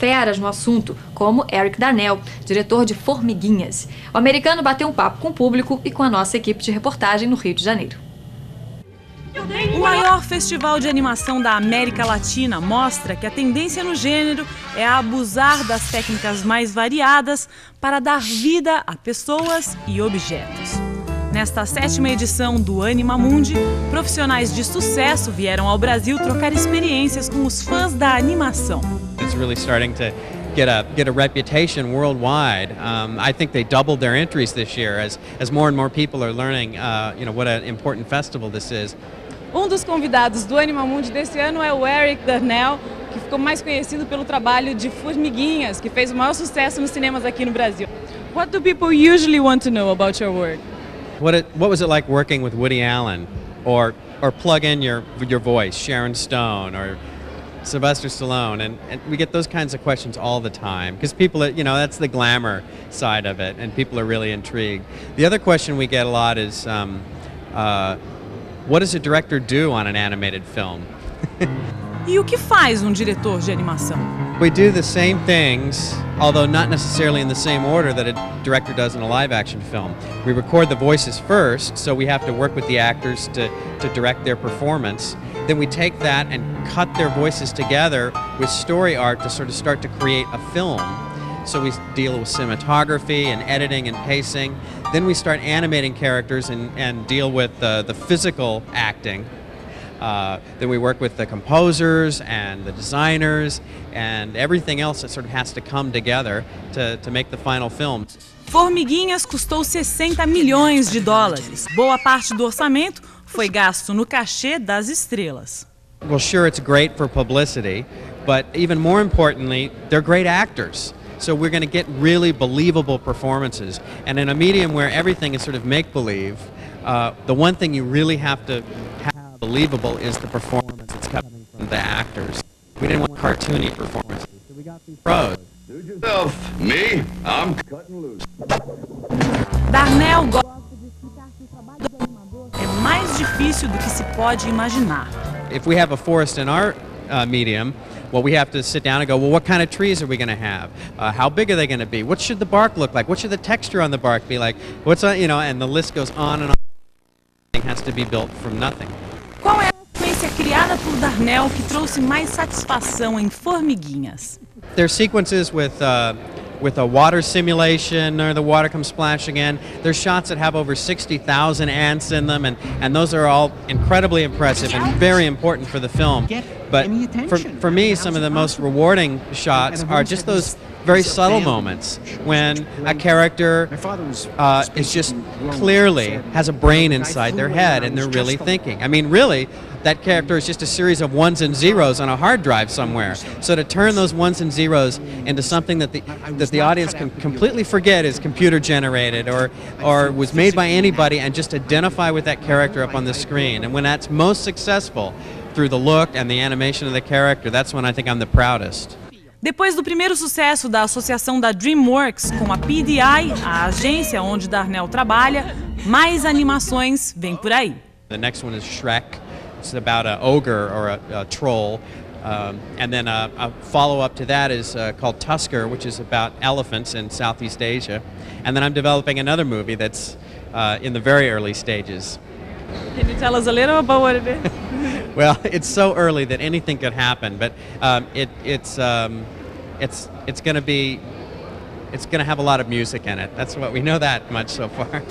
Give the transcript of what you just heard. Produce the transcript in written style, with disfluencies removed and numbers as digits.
feras no assunto, como Eric Darnell, diretor de Formiguinhas. O americano bateu um papo com o público e com a nossa equipe de reportagem no Rio de Janeiro. O maior festival de animação da América Latina mostra que a tendência no gênero é abusar das técnicas mais variadas para dar vida a pessoas e objetos. Nesta 7ª edição do Animamundi, profissionais de sucesso vieram ao Brasil trocar experiências com os fãs da animação. It's really starting to get a reputation worldwide. I think they doubled their entries this year as more and more people are learning, what an important festival this is. Um dos convidados do Animamundi desse ano é o Eric Darnell, que ficou mais conhecido pelo trabalho de Formiguinhas, que fez o maior sucesso nos cinemas aqui no Brasil. What do people usually want to know about your work? What was it like working with Woody Allen, or plug in your voice, Sharon Stone, or Sylvester Stallone, and we get those kinds of questions all the time because people, that's the glamour side of it, and people are really intrigued. The other question we get a lot is, what does a director do on an animated film? E o que faz diretor de animação? We do the same things, although not necessarily in the same order that a director does in a live-action film. We record the voices first, so we have to work with the actors to direct their performance. Then we take that and cut their voices together with story art to sort of start to create a film. So we deal with cinematography and editing and pacing. Then we start animating characters and deal with the physical acting. Then we work with the composers and the designers and everything else that sort of has to come together to make the final film. Formiguinhas custou 60 milhões de dólares. Boa parte do orçamento foi gasto no cachê das estrelas. Well, sure, it's great for publicity, but even more importantly, they're great actors. So we're going to get really believable performances. And in a medium where everything is sort of make-believe, the one thing you really have to have believable is the performance that's coming from the actors. We didn't want cartoony performances, so we got these pros. Do it yourself. Me, I'm cutting loose. Darnell gosta de explicar que o trabalho do animador é mais difícil do que se pode imaginar. If we have a forest in our medium, well, we have to sit down and go, well, what kind of trees are we going to have? How big are they going to be? What should the bark look like? What should the texture on the bark be like? And the list goes on and on. Everything has to be built from nothing. Qual é a sequência criada por Darnell que trouxe mais satisfação em Formiguinhas? There's sequences with a water simulation, or the water comes splashing in. There's shots that have over 60,000 ants in them, and those are all incredibly impressive and very important for the film. But for me, some of the most rewarding shots are just those very subtle moments when a character is just clearly has a brain inside their head and they're really thinking. I mean, really, that character is just a series of ones and zeros on a hard drive somewhere. So to turn those ones and zeros into something that the audience can completely forget is computer generated or was made by anybody, and just identify with that character up on the screen. And when that's most successful through the look and the animation of the character, that's when I think I'm the proudest. Depois do primeiro sucesso da associação da DreamWorks com a PDI, a agência onde Darnell trabalha, mais animações vêm por aí. The next one is Shrek. It's about an ogre or a troll. And then a follow-up to that is called Tusker, which is about elephants in Southeast Asia. And then I'm developing another movie that's in the very early stages. Can you tell us a little about what it is? Well, it's so early that anything could happen, but it's going to have a lot of music in it. That's what we know that much so far.